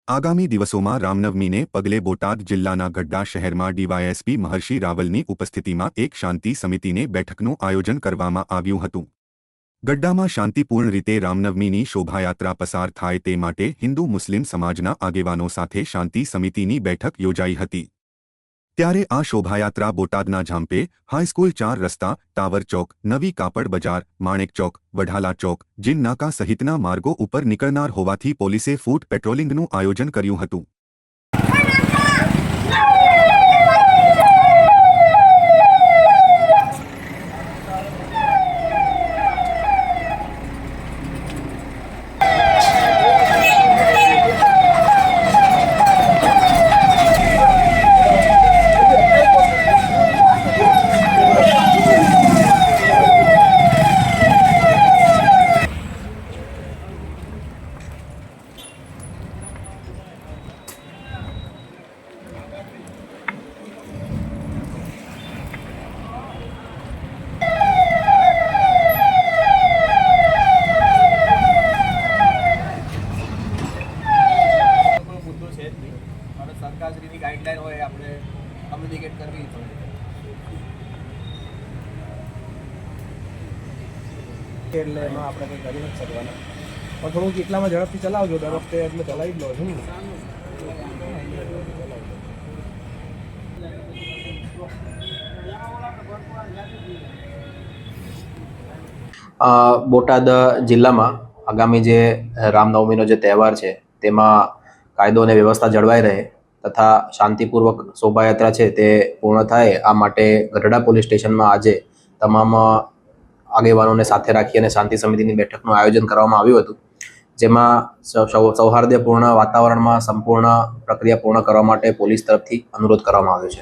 આગામી દિવસોમાં રામનવમીને પગલે બોટાદ જિલ્લાના ગઢડા શહેરમાં ડીવાયએસપી મહર્ષિ રાવલની ઉપસ્થિતિમાં એક શાંતિ સમિતિની બેઠકનું આયોજન કરવામાં આવ્યું હતું। ગઢડામાં શાંતિપૂર્ણ રીતે રામનવમીની શોભાયાત્રા પસાર થાય તે માટે હિન્દુ મુસ્લિમ સમાજના આગેવાનો સાથે શાંતિ સમિતિની બેઠક યોજાઈ હતી। ત્યારે આ શોભાયાત્રા બોટાદના ઝાંપે, હાઈસ્કૂલ 4 રસ્તા, ટાવર ચોક, નવી કાપડ બજાર, માણેક ચોક, વઢાલા ચોક, જીન નાકા સહિતના માર્ગો ઉપર નીકળનાર હોવાથી પોલીસે ફૂટ પેટ્રોલિંગનું આયોજન કર્યું હતું। સરકારશ્રીની ગાઈડલાઈન હોય આપણે કમ્યુનિકેટ કરવી પડે એટલે એમાં આપણે કંઈ કરી નથી શકવાના પણ થોડુંક એટલામાં ઝડપથી ચલાવજો દર વખતે એટલે ચલાવી જ લો છું બોટાદ જિલ્લામાં આગામી જે રામનવમીનો જે તહેવાર છે તેમાં કાયદો અને વ્યવસ્થા જળવાઈ રહે તથા શાંતિપૂર્વક શોભાયાત્રા છે તે પૂર્ણ થાય આ માટે ગઢડા પોલીસ સ્ટેશનમાં આજે તમામ આગેવાનોને સાથે રાખી અને શાંતિ સમિતિની બેઠકનું આયોજન કરવામાં આવ્યું હતું, જેમાં સૌહાર્દપૂર્ણ વાતાવરણમાં સંપૂર્ણ પ્રક્રિયા પૂર્ણ કરવા માટે પોલીસ તરફથી અનુરોધ કરવામાં આવ્યો છે।